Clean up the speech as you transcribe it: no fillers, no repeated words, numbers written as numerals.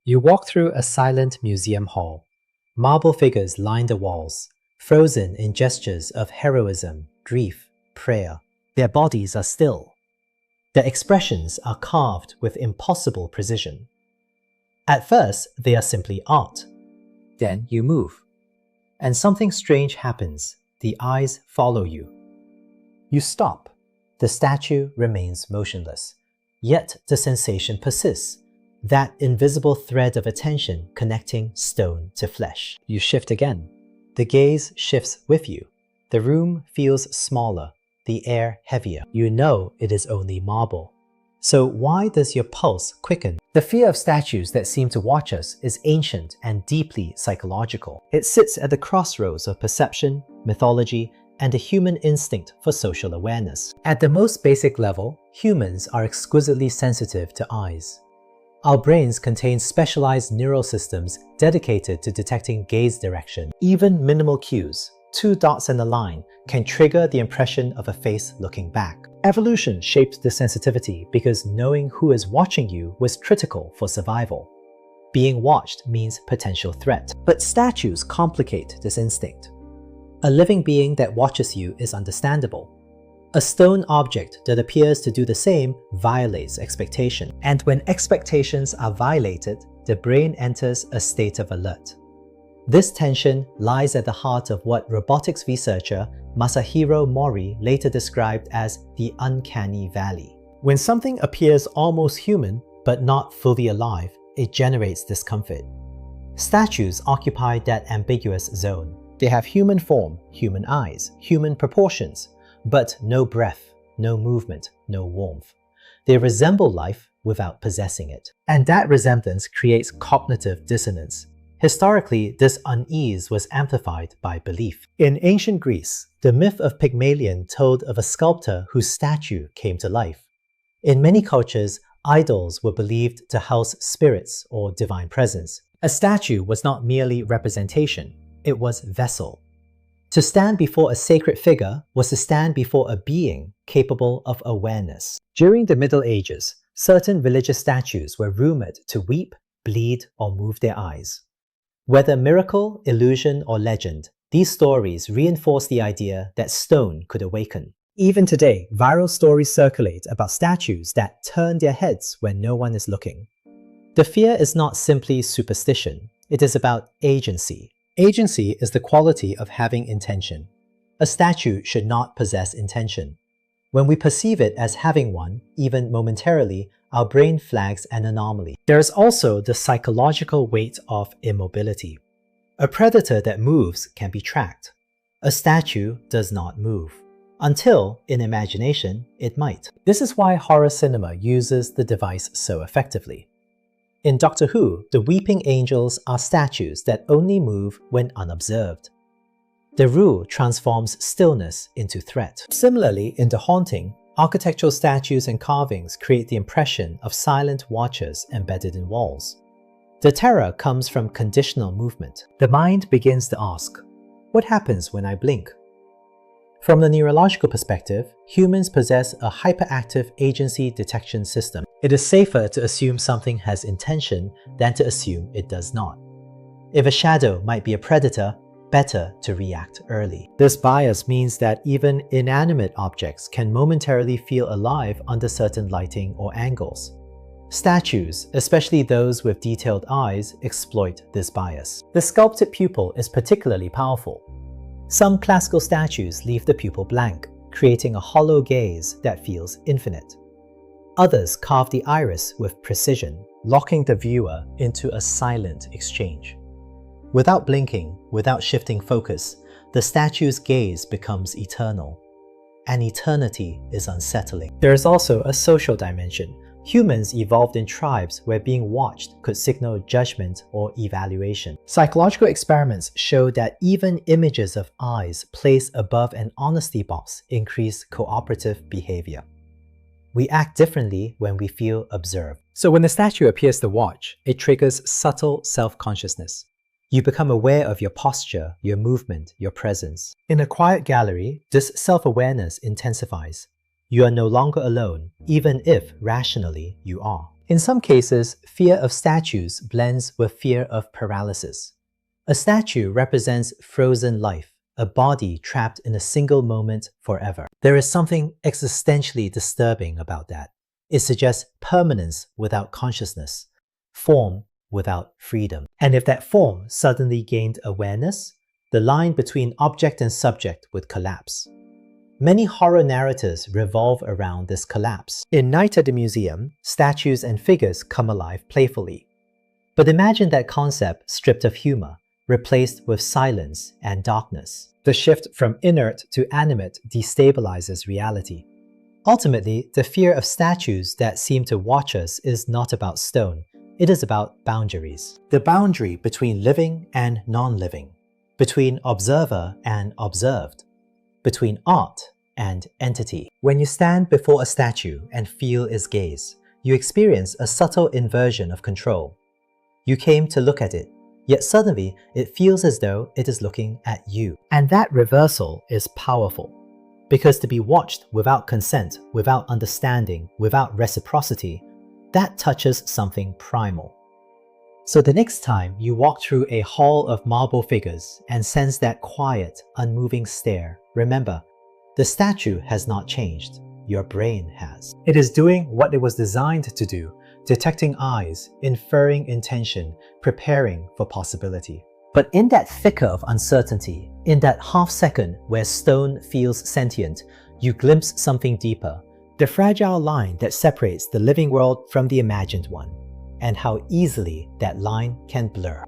You walk through a silent museum hall. Marble figures line the walls, frozen in gestures of heroism, grief, prayer. Their bodies are still. Their expressions are carved with impossible precision. At first, they are simply art. Then you move. And something strange happens. The eyes follow you. You stop. The statue remains motionless. Yet the sensation persists. That invisible thread of attention connecting stone to flesh. You shift again. The gaze shifts with you. The room feels smaller, the air heavier. You know it is only marble. So why does your pulse quicken? The fear of statues that seem to watch us is ancient and deeply psychological. It sits at the crossroads of perception, mythology, and a human instinct for social awareness. At the most basic level, humans are exquisitely sensitive to eyes. Our brains contain specialized neural systems dedicated to detecting gaze direction. Even minimal cues, 2 dots and a line, can trigger the impression of a face looking back. Evolution shaped this sensitivity because knowing who is watching you was critical for survival. Being watched means potential threat. But statues complicate this instinct. A living being that watches you is understandable. A stone object that appears to do the same violates expectation. And when expectations are violated, the brain enters a state of alert. This tension lies at the heart of what robotics researcher Masahiro Mori later described as the uncanny valley. When something appears almost human, but not fully alive, it generates discomfort. Statues occupy that ambiguous zone. They have human form, human eyes, human proportions, but no breath, no movement, no warmth. They resemble life without possessing it. And that resemblance creates cognitive dissonance. Historically, this unease was amplified by belief. In ancient Greece, the myth of Pygmalion told of a sculptor whose statue came to life. In many cultures, idols were believed to house spirits or divine presence. A statue was not merely representation, it was vessel. To stand before a sacred figure was to stand before a being capable of awareness. During the Middle Ages, certain religious statues were rumored to weep, bleed, or move their eyes. Whether miracle, illusion, or legend, these stories reinforce the idea that stone could awaken. Even today, viral stories circulate about statues that turn their heads when no one is looking. The fear is not simply superstition, it is about agency. Agency is the quality of having intention. A statue should not possess intention. When we perceive it as having one, even momentarily, our brain flags an anomaly. There is also the psychological weight of immobility. A predator that moves can be tracked. A statue does not move. Until, in imagination, it might. This is why horror cinema uses the device so effectively. In Doctor Who, the weeping angels are statues that only move when unobserved. The rule transforms stillness into threat. Similarly, in The Haunting, architectural statues and carvings create the impression of silent watchers embedded in walls. The terror comes from conditional movement. The mind begins to ask, what happens when I blink? From the neurological perspective, humans possess a hyperactive agency detection system. It is safer to assume something has intention than to assume it does not. If a shadow might be a predator, better to react early. This bias means that even inanimate objects can momentarily feel alive under certain lighting or angles. Statues, especially those with detailed eyes, exploit this bias. The sculpted pupil is particularly powerful. Some classical statues leave the pupil blank, creating a hollow gaze that feels infinite. Others carve the iris with precision, locking the viewer into a silent exchange. Without blinking, without shifting focus, the statue's gaze becomes eternal. And eternity is unsettling. There is also a social dimension. Humans evolved in tribes where being watched could signal judgment or evaluation. Psychological experiments show that even images of eyes placed above an honesty box increase cooperative behavior. We act differently when we feel observed. So when the statue appears to watch, it triggers subtle self-consciousness. You become aware of your posture, your movement, your presence. In a quiet gallery, this self-awareness intensifies. You are no longer alone, even if rationally you are. In some cases, fear of statues blends with fear of paralysis. A statue represents frozen life, a body trapped in a single moment forever. There is something existentially disturbing about that. It suggests permanence without consciousness, form without freedom. And if that form suddenly gained awareness, the line between object and subject would collapse. Many horror narratives revolve around this collapse. In Night at the Museum, statues and figures come alive playfully. But imagine that concept stripped of humor, replaced with silence and darkness. The shift from inert to animate destabilizes reality. Ultimately, the fear of statues that seem to watch us is not about stone. It is about boundaries. The boundary between living and non-living, between observer and observed, between art and entity. When you stand before a statue and feel its gaze, you experience a subtle inversion of control. You came to look at it, yet suddenly it feels as though it is looking at you. And that reversal is powerful. Because to be watched without consent, without understanding, without reciprocity, that touches something primal. So the next time you walk through a hall of marble figures and sense that quiet, unmoving stare, remember, the statue has not changed, your brain has. It is doing what it was designed to do, detecting eyes, inferring intention, preparing for possibility. But in that thicker of uncertainty, in that half second where stone feels sentient, you glimpse something deeper, the fragile line that separates the living world from the imagined one, and how easily that line can blur.